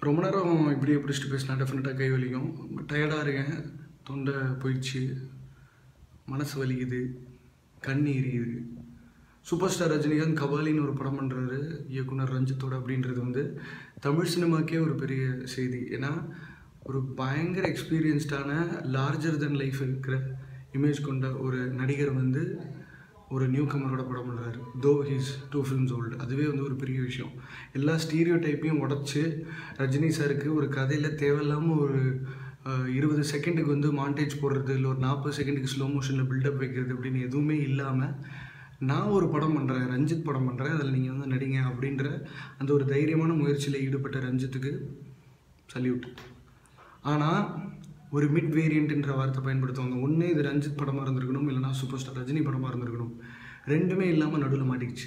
ரொம்ப நேரம் இப்படியே பிடிச்சிட்டு பேசினா டெஃபினட்டாக கை வலிக்கும். டயர்டாக இருக்கேன், தொண்டை போயிடுச்சு, மனசு வலிக்குது, கண் எரியுது. சூப்பர் ஸ்டார் ரஜினிகாந்த் கபாலின்னு ஒரு படம் பண்ணுறாரு இயக்குனர் ரஞ்சித்தோட. அப்படின்றது வந்து தமிழ் சினிமாக்கே ஒரு பெரிய செய்தி. ஏன்னா ஒரு பயங்கர எக்ஸ்பீரியன்ஸ்டான லார்ஜர் தென் லைஃப் இருக்கிற இமேஜ் கொண்ட ஒரு நடிகர் வந்து ஒரு நியூ கமரோட படம் பண்ணுறாரு. தோ ஹீஸ் 2 films old. அதுவே வந்து ஒரு பெரிய விஷயம். எல்லா ஸ்டீரியோ டைப்பையும் உடச்சி ரஜினி சாருக்கு ஒரு கதையில் தேவையில்லாமல் ஒரு 20 செகண்டுக்கு வந்து மாண்டேஜ் போடுறது, இல்லை ஒரு 40 செகண்டுக்கு ஸ்லோ மோஷனில் பில்டப் வைக்கிறது அப்படின்னு எதுவுமே இல்லாமல் நான் ஒரு படம் பண்ணுறேன், ரஞ்சித் படம் பண்ணுறேன், அதில் நீங்கள் வந்து நடிங்க அப்படின்ற அந்த ஒரு தைரியமான முயற்சியில் ஈடுபட்ட ரஞ்சித்துக்கு சல்யூட். ஆனால் ஒரு மிட் வேரியண்ட்ன்ற வார்த்தை பயன்படுத்துவாங்க. ஒன்று இது ரஞ்சித் படமாக இருந்திருக்கணும், இல்லைனா சூப்பர் ஸ்டார் ரஜினி படமாக இருந்திருக்கணும். ரெண்டுமே இல்லாமல் நடுவில் மாட்டிக்கிச்சு.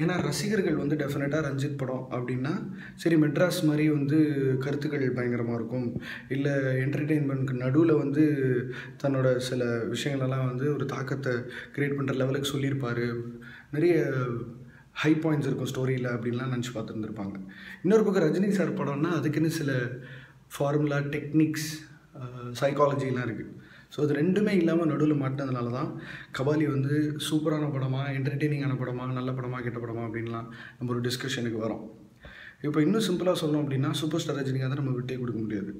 ஏன்னா ரசிகர்கள் வந்து டெஃபினட்டாக ரஞ்சித் படம் அப்படின்னா சரி மெட்ராஸ் மாதிரி வந்து கருத்துக்கள் பயங்கரமாக இருக்கும், இல்லை என்டர்டெயின்மெண்ட்க்கு நடுவில் வந்து தன்னோட சில விஷயங்களெல்லாம் வந்து ஒரு தாக்கத்தை க்ரியேட் பண்ணுற லெவலுக்கு சொல்லியிருப்பார், நிறைய ஹை பாயிண்ட்ஸ் இருக்கும் ஸ்டோரியில் அப்படின்லாம் நினச்சி பார்த்துருந்துருப்பாங்க. இன்னொரு பக்கம் ரஜினி சார் படம்னா அதுக்குன்னு சில ஃபார்முலா, டெக்னிக்ஸ், சைக்காலஜிலாம் இருக்குது. ஸோ அது ரெண்டுமே இல்லாமல் நடுவில் மாட்டினதுனால தான் கபாலி வந்து சூப்பரான படமாக, என்டர்டெய்னிங்கான படமாக, நல்ல படமாக, கெட்ட படமாக அப்படின்லாம் நம்ம ஒரு டிஸ்கஷனுக்கு வரோம். இப்போ இன்னும் சிம்பிளாக சொல்லணும் அப்படின்னா சூப்பர் ஸ்டார் ரஜினிகாந்தை நம்ம விட்டே கொடுக்க முடியாது.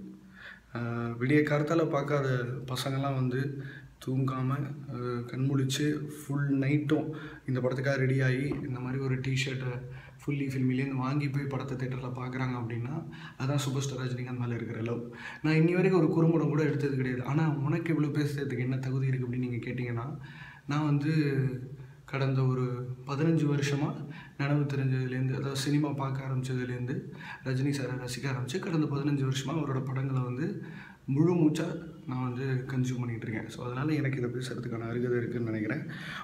விடிய காலத்தால் பார்க்காத பசங்கள்லாம் வந்து தூங்காமல் கண்முழிச்சு ஃபுல் நைட்டும் இந்த படத்துக்காக ரெடியாகி இந்த மாதிரி ஒரு டிஷர்ட்டை ஃபுல்லி ஃபில்மிலேருந்து வாங்கி போய் படத்தை தேட்டரில் பார்க்குறாங்க அப்படின்னா அதுதான் சூப்பர் ஸ்டார் ரஜினிகாந்த் மேலே இருக்கிற லவ். நான் இன்னி வரைக்கும் ஒரு குறும்படம் கூட எடுத்தது கிடையாது. ஆனால் உனக்கு இவ்வளோ பேசுறதுக்கு என்ன தகுதி இருக்குது அப்படின்னு நீங்கள் கேட்டிங்கன்னா, நான் வந்து கடந்த ஒரு 15 வருஷமாக நினைவு தெரிஞ்சதுலேருந்து, அதாவது சினிமா பார்க்க ஆரம்பித்ததுலேருந்து ரஜினி சாரை ரசிக்க ஆரம்பித்து கடந்த 15 வருஷமாக அவரோட படங்களை வந்து முழு மூச்சாக நான் வந்து கன்சியூம் பண்ணிகிட்ருக்கேன். ஸோ அதனால் எனக்கு இதை பேசுகிறதுக்கான அருகதை இருக்குதுன்னு நினைக்கிறேன்.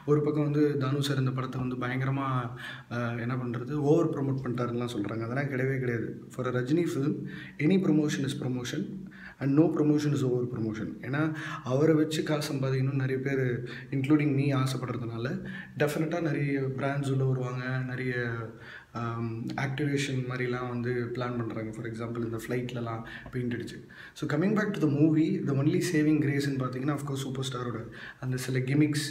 ஒரு பக்கம் வந்து தானு சார் இந்த படத்தை வந்து பயங்கரமாக என்ன பண்ணுறது, ஓவர் ப்ரொமோட் பண்ணிட்டாருலாம் சொல்கிறாங்க. அதெல்லாம் கிடையவே கிடையாது. For a Rajini film any promotion is promotion and no promotion is over promotion. ஏன்னா அவரை வச்சு காசு சம்பாதிக்கணும்னு நிறைய பேர் இன்க்ளூடிங் மீ ஆசைப்படுறதுனால டெஃபினட்டாக நிறைய பிராண்ட்ஸ் உள்ள வருவாங்க, நிறைய ஆக்டிவேஷன் மாதிரிலாம் வந்து பிளான் பண்ணுறாங்க. ஃபார் எக்ஸாம்பிள் இந்த ஃப்ளைட்லலாம் பெயிண்ட் அடிச்சு. So coming back to the movie, the only saving கிரேஸ்ன்னு பார்த்தீங்கன்னா அஃப்கோர்ஸ் சூப்பர் ஸ்டாரோட அந்த சில கிமிக்ஸ்,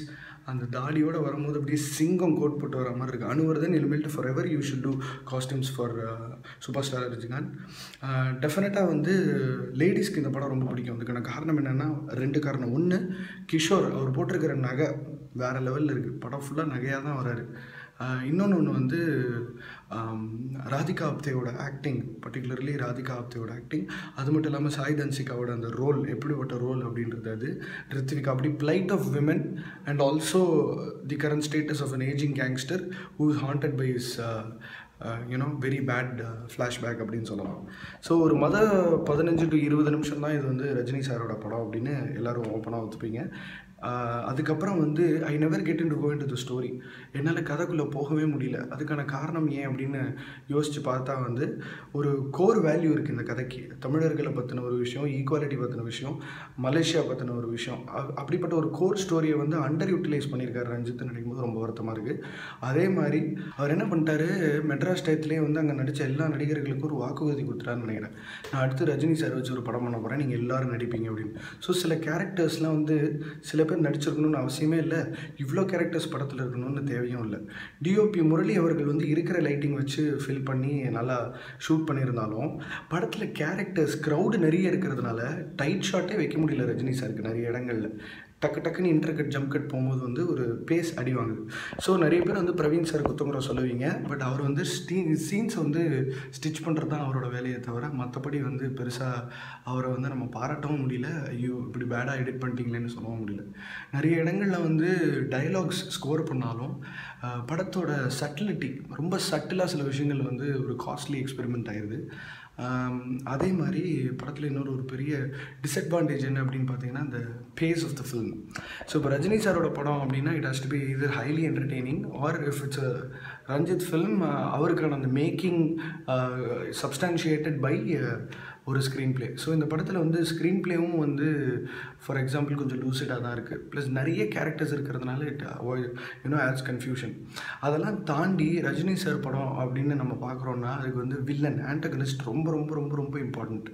அந்த தாடியோடு வரும்போது அப்படியே சிங்கம் கோட் போட்டு வர மாதிரி இருக்குது. அனுவர்தன் இனிமேல்ட்டு forever you should do costumes for super star Rajinikanth. டெஃபினட்டாக வந்து லேடிஸ்க்கு இந்த படம் ரொம்ப பிடிக்கும். அதுக்கான காரணம் என்னென்னா 2 காரணம். ஒன்று, கிஷோர் அவர் போட்டிருக்கிற நகை வேறு லெவலில் இருக்குது. படம் ஃபுல்லாக நகையாக தான் வராரு. இன்னொன்று வந்து ராதிகா ஆப்தேவோட ஆக்டிங், பர்டிகுலர்லி ராதிகா ஆப்தேவோட ஆக்டிங். அது மட்டும் இல்லாமல் சாய் தன்சிகாவோட அந்த ரோல், எப்படிப்பட்ட ரோல் அப்படின்றது. அது ரித்விகா அப்படி plight of women and also the current status of an ageing gangster who is haunted by is very bad flashback அப்படின்னு சொல்லலாம். ஸோ ஒரு 15 to 20 நிமிஷம் தான் இது வந்து ரஜினி சாரோட படம் அப்படின்னு எல்லோரும் ஓப்பனாக ஒத்துப்பீங்க. அதுக்கப்புறம் வந்து I never get into go into the story. என்னால் கதைக்குள்ளே போகவே முடியல. அதுக்கான காரணம் ஏன் அப்படின்னு யோசித்து பார்த்தா வந்து ஒரு கோர் வேல்யூ இருக்குது இந்த கதைக்கு. தமிழர்களை பற்றின ஒரு விஷயம், ஈக்குவாலிட்டி பற்றின விஷயம், மலேசியா பற்றின ஒரு விஷயம், அப்படிப்பட்ட ஒரு கோர் ஸ்டோரியை வந்து அண்டர் யூட்டிலைஸ் பண்ணியிருக்காரு ரஞ்சித் நினைக்கும் போது ரொம்ப வருத்தமாக இருக்குது. அதே மாதிரி அவர் என்ன பண்ணிட்டாரு, மெட்ராஸ் டயத்துலேயே வந்து அங்கே நடித்த எல்லா நடிகர்களுக்கும் ஒரு வாக்குறுதி கொடுத்துட்டாருன்னு நினைக்கிறேன். நான் அடுத்து ரஜினி சார் வச்சு ஒரு படம் பண்ண போகிறேன், நீங்கள் எல்லோரும் நடிப்பீங்க அப்படின்னு. ஸோ சில கேரக்டர்ஸ்லாம் வந்து சில பேர் நடிச்சிருக்கணும்னு அவசியமே இல்லை, இவ்வளோ கேரக்டர்ஸ் படத்தில் இருக்கணும்னு தேவையும் இல்லை. டிஓபி முரளி அவர்கள் வந்து இருக்கிற லைட்டிங் வச்சு ஃபில் பண்ணி நல்லா ஷூட் பண்ணியிருந்தாலும் படத்தில் கேரக்டர்ஸ் க்ரௌடு நிறைய இருக்கிறதுனால டைட் ஷாட்டே வைக்க முடியல ரஜினி சாருக்கு நிறைய இடங்களில். டக்குன்னு இன்டர்கட் ஜம்ப் கட் போகும்போது வந்து ஒரு பேஸ் அடி வாங்குது. ஸோ நிறைய பேர் வந்து பிரவீன் சார் குத்தமுறை சொல்லுவீங்க, பட் அவர் வந்து சீன்ஸை வந்து ஸ்டிச் பண்ணுறது தான் அவரோட வேலையை தவிர மற்றபடி வந்து பெருசாக அவரை வந்து நம்ம பாராட்டவும் முடியல, ஐயோ இப்படி பேடாக எடிட் பண்ணிட்டீங்களேன்னு சொல்லவும் முடியல. நிறைய இடங்களில் வந்து டைலாக்ஸ் ஸ்கோர் பண்ணாலும் படத்தோட சட்டிலிட்டி ரொம்ப சட்டிலாக சில விஷயங்கள் வந்து ஒரு காஸ்ட்லி எக்ஸ்பெரிமெண்ட் ஆயிடுது. அதே மாதிரி படத்தில் இன்னொரு பெரிய டிஸ்அட்வான்டேஜ் என்ன அப்படின்னு பார்த்தீங்கன்னா இந்த face of the film. So இப்போ ரஜினி சாரோட படம் அப்படின்னா it has to be either highly entertaining or if it's Ranjith film அவருக்கான அந்த மேக்கிங் சப்ஸ்டான்ஷியேட்டட் பை ஒரு ஸ்க்ரீன் ப்ளே. ஸோ இந்த படத்தில் வந்து ஸ்க்ரீன் ப்ளேவும் வந்து ஃபார் எக்ஸாம்பிள் கொஞ்சம் லூசிடாக தான் இருக்குது. ப்ளஸ் நிறைய கேரக்டர்ஸ் இருக்கிறதுனால இட் ஆட்ஸ் கன்ஃபியூஷன். அதெல்லாம் தாண்டி ரஜினி சார் படம் அப்படின்னு நம்ம பார்க்குறோன்னா அதுக்கு வந்து வில்லன் ஆன்டகனிஸ்ட் ரொம்ப ரொம்ப ரொம்ப ரொம்ப இம்பார்ட்டண்ட்.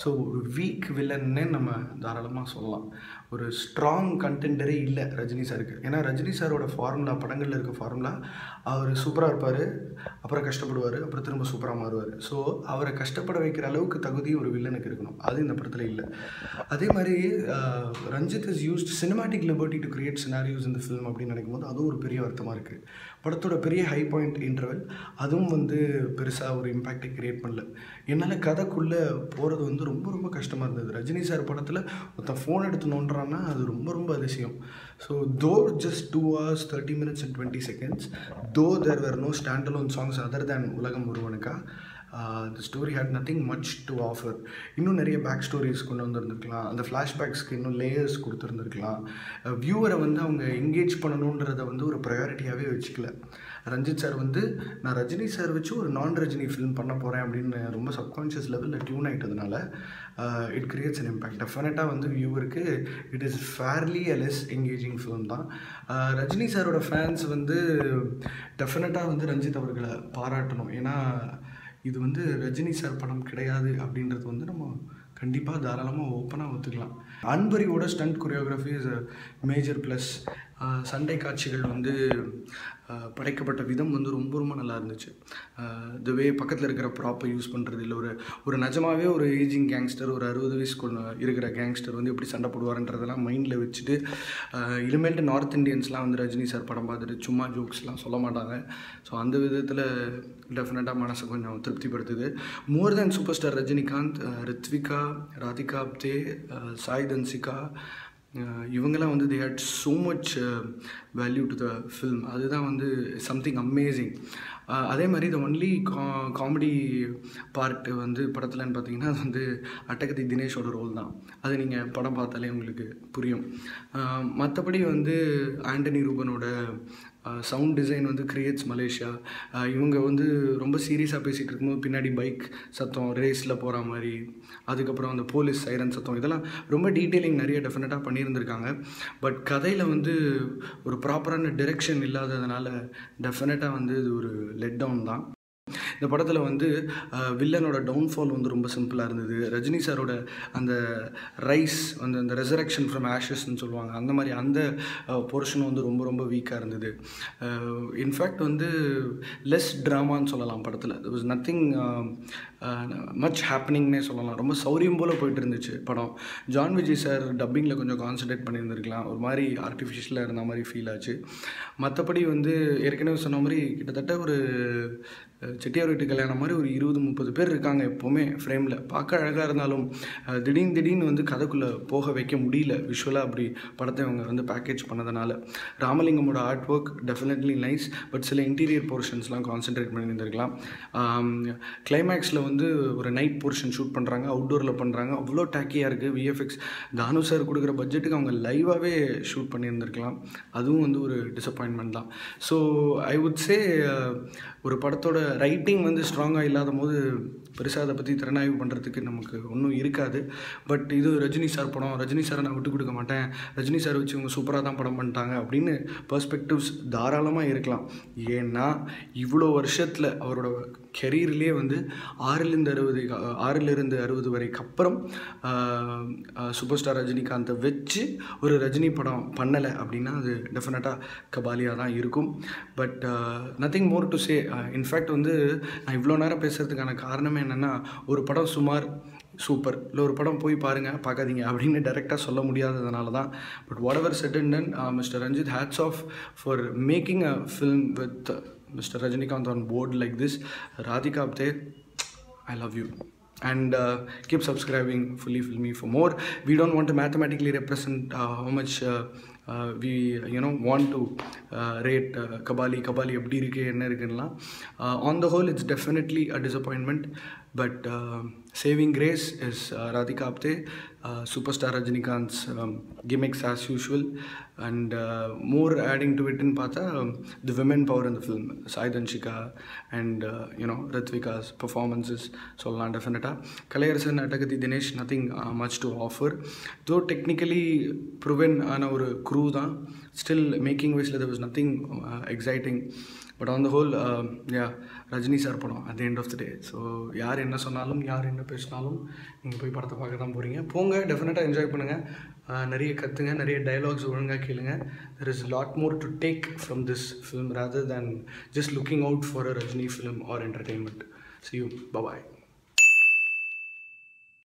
ஸோ ஒரு வீக் வில்லன்னே நம்ம தாராளமாக சொல்லலாம். ஒரு ஸ்ட்ராங் கண்டென்டரே இல்லை ரஜினி சாருக்கு. ஏன்னா ரஜினி சாரோட ஃபார்முலா, படங்களில் இருக்க ஃபார்முலா, அவர் சூப்பராக இருப்பார், அப்புறம் கஷ்டப்படுவார், அப்புறம் திரும்ப சூப்பராக மாறுவார். ஸோ அவரை கஷ்டப்பட வைக்கிற அளவுக்கு தகுதி ஒரு வில்லனுக்கு இருக்கணும். அது இந்த படத்தில் இல்லை. அதே மாதிரி Ranjith is used cinematic liberty to create scenarios இந்த ஃபிலிம் அப்படின்னு நினைக்கும் போது அதுவும் ஒரு பெரிய வருத்தமாக இருக்குது. படத்தோட பெரிய ஹை பாயிண்ட் இன்டர்வல் அதுவும் வந்து பெருசாக ஒரு இம்பேக்டை கிரியேட் பண்ணல. என்னால் கதைக்குள்ளே போகிறது வந்து ரொம்ப ரொம்ப கஷ்டமாக இருந்தது. ரஜினி சார் படத்தில் ஒருத்தன் ஃபோன் எடுத்து நோண்டுறான்னா அது ரொம்ப ரொம்ப அதிசயம். ஸோ தோ just 2 hours 30 minutes and 20 seconds, though there were no standalone songs other than உலகம் ஒருவனுக்கா, the story had nothing much to offer. இன்னும் நிறைய பேக் ஸ்டோரிஸ் கொண்டு வந்திருந்துருக்கலாம், அந்த ஃப்ளாஷ்பேக்ஸ்க்கு இன்னும் லேயர்ஸ் கொடுத்துருந்துருக்கலாம். வியூவரை வந்து அவங்க என்கேஜ் பண்ணணுன்றதை வந்து ஒரு ப்ரையாரிட்டியாகவே வச்சுக்கல. ரஞ்சித் சார் வந்து நான் ரஜினி சார் வச்சு ஒரு நான் ரஜினி ஃபிலிம் பண்ண போகிறேன் அப்படின்னு ரொம்ப சப்கான்ஷியஸ் லெவலில் டியூன் ஆகிட்டதுனால இட் கிரியேட்ஸ் அன் இம்பேக்ட். டெஃபினட்டாக வந்து வியூவருக்கு it is fairly a less engaging film தான். ரஜினி சாரோட ஃபேன்ஸ் வந்து டெஃபினட்டாக வந்து ரஞ்சித் அவர்களை பாராட்டணும். ஏன்னா இது வந்து ரஜினி சார் படம் கிடையாது அப்படின்றது வந்து நம்ம கண்டிப்பாக தாராளமாக ஓப்பனாக ஒத்துக்கலாம். அன்பரியோட stunt choreography is a major plus. சண்டை காட்சிகள் வந்து படைக்கப்பட்ட விதம் வந்து ரொம்ப ரொம்ப நல்லா இருந்துச்சு. த வே பக்கத்தில் இருக்கிற ப்ராப்பை யூஸ் பண்ணுறது இல்லை, ஒரு நிஜமாகவே ஒரு ஏஜிங் கேங்ஸ்டர், ஒரு 60 வயசுக்குள்ள இருக்கிற கேங்ஸ்டர் வந்து எப்படி சண்டை போடுவார்ன்றதெல்லாம் மைண்டில் வச்சுட்டு இனிமேல்ட்டு நார்த் இண்டியன்ஸ்லாம் வந்து ரஜினி சார் படம் பார்த்துட்டு சும்மா ஜோக்ஸ்லாம் சொல்ல மாட்டாங்க. ஸோ அந்த விதத்தில் டெஃபினட்டாக மனசை கொஞ்சம் திருப்திப்படுத்துது. More than super star Rajinikanth, Rithvika, Radhika Apte, Sai Dhansika, இவங்கெல்லாம் வந்து they had so much value to the film. அதுதான் வந்து சம்திங் அமேசிங். அதே மாதிரி த ஒன்லி காமெடி பார்ட்டு வந்து படத்துலன்னு பார்த்தீங்கன்னா அது வந்து அட்டகத்தி தினேஷோட ரோல் தான். அது நீங்கள் படம் பார்த்தாலே உங்களுக்கு புரியும். மற்றபடி வந்து ஆண்டனி ரூபனோட சவுண்ட் டிசைன் வந்து கிரியேட்ஸ் மலேசியா. இவங்க வந்து ரொம்ப சீரியஸாக பேசிகிட்டு இருக்கும்போது பின்னாடி பைக் சத்தம், ரேஸில் போகிற மாதிரி, அதுக்கப்புறம் அந்த போலீஸ் சைரன் சத்தம், இதெல்லாம் ரொம்ப டீட்டெயிலிங் நிறைய டெஃபினட்டாக பண்ணியிருந்திருக்காங்க. பட் கதையில் வந்து ஒரு ப்ராப்பரான டிரெக்ஷன் இல்லாததுனால டெஃபினட்டாக வந்து இது ஒரு லெட் டவுன் தான். இந்த படத்தில் வந்து வில்லனோட டவுன்ஃபால் வந்து ரொம்ப சிம்பிளாக இருந்தது. ரஜினி சாரோட அந்த ரைஸ் அந்த ரெசரக்ஷன் ஃப்ரம் ஆஷஸ்ன்னு சொல்லுவாங்க, அந்த மாதிரி அந்த போர்ஷன் வந்து ரொம்ப ரொம்ப வீக்காக இருந்தது. இன்ஃபேக்ட் வந்து லெஸ் ட்ராமான்னு சொல்லலாம் படத்தில். there was nothing மச் ஹேப்பனிங்னே சொல்லலாம். ரொம்ப சௌரியம் போல் போயிட்டு இருந்துச்சு படம். ஜான் விஜய் சார் டப்பிங்கில் கொஞ்சம் கான்சன்ட்ரேட் பண்ணியிருந்திருக்கலாம், ஒரு மாதிரி ஆர்டிஃபிஷியலாக இருந்த மாதிரி ஃபீல் ஆச்சு. மற்றபடி வந்து ஏற்கனவே சொன்ன மாதிரி கிட்டத்தட்ட ஒரு செட்டியார் வீட்டு கல்யாணம் மாதிரி ஒரு 20-30 பேர் இருக்காங்க எப்போவுமே ஃப்ரேமில். பார்க்க அழகாக இருந்தாலும் திடீர்னு வந்து கதைக்குள்ளே போக வைக்க முடியல விஷுவலாக. அப்படி படத்தை அவங்க வந்து பேக்கேஜ் பண்ணதுனால ராமலிங்கமோட art work definitely nice. But சில இன்டீரியர் போர்ஷன்ஸ்லாம் கான்சன்ட்ரேட் பண்ணியிருந்திருக்கலாம். கிளைமேக்ஸில் வந்து ஒரு நைட் போர்ஷன் ஷூட் பண்ணுறாங்க, அவுட்டோரில் பண்ணுறாங்க, அவ்வளோ டேக்கியாக இருக்குது. விஎஃப்எக்ஸ் தானு சார் கொடுக்குற பட்ஜெட்டுக்கு அவங்க லைவாகவே ஷூட் பண்ணியிருந்திருக்கலாம். அதுவும் வந்து ஒரு டிசப்பாயின்மெண்ட் தான். ஸோ ஐ வுட் சே ஒரு படத்தோட ரைட்டிங் வந்து ஸ்ட்ராங்காக இல்லாத போது பெருசாக அதை பற்றி திறனாய்வு பண்ணுறதுக்கு நமக்கு ஒன்றும் இருக்காது. பட் இது ரஜினி சார் படம், ரஜினி சாரை நான் விட்டு கொடுக்க மாட்டேன், ரஜினி சார் வச்சு இவங்க சூப்பராக தான் படம் பண்ணிட்டாங்க அப்படின்னு பெர்ஸ்பெக்டிவ்ஸ் தாராளமாக இருக்கலாம். ஏன்னா இவ்வளோ வருஷத்தில் அவரோட கெரியர்லேயே வந்து 6லிருந்து 60 வரைக்கும் அப்புறம் சூப்பர் ஸ்டார் ரஜினிகாந்தை வச்சு ஒரு ரஜினி படம் பண்ணலை அப்படின்னா அது டெஃபினட்டாக கபாலியாக தான் இருக்கும். But nothing more to say. In fact வந்து நான் இவ்வளோ நேரம் பேசுகிறதுக்கான காரணமே என்னென்னா, ஒரு படம் சுமார் சூப்பர், இல்லை ஒரு படம் போய் பாருங்கள் பார்க்காதீங்க அப்படின்னு டைரெக்டாக சொல்ல முடியாததுனால தான். But whatever said and done, mister Ranjith, hats off for making a film with Mr. Rajinikanth on board like this. Radhika Apte, I love you. And keep subscribing Fully Filmy for more. We don't want to mathematically represent how much we want to rate Kabali எப்படி இருக்கு என்ன இருக்குன்னெலாம். On the whole it's definitely a disappointment, but saving grace is Radhika Apte, superstar Rajinikanth's gimmicks as usual, and more adding to it in Pata, the women power in the film, Sai Dhanshika and Ritvika's performances, sollaam definitely. Kalayarasan, Atagathi Dinesh, nothing much to offer, though technically proven ana oru crew da, still making wise there was nothing exciting. But on the whole, Rajini sir படம் at the end of the day. So யார் என்ன சொன்னாலும் யார் என்ன பேசினாலும் நீங்கள் போய் படத்தை பார்க்க தான் போகிறீங்க. போங்க, டெஃபினட்டாக என்ஜாய் பண்ணுங்கள், நிறைய கற்றுங்க, நிறைய டைலாக்ஸ் ஒழுங்காக கேளுங்க. there is a lot more to take from this film rather than just looking out for a Rajini film or entertainment. See you. Bye-bye.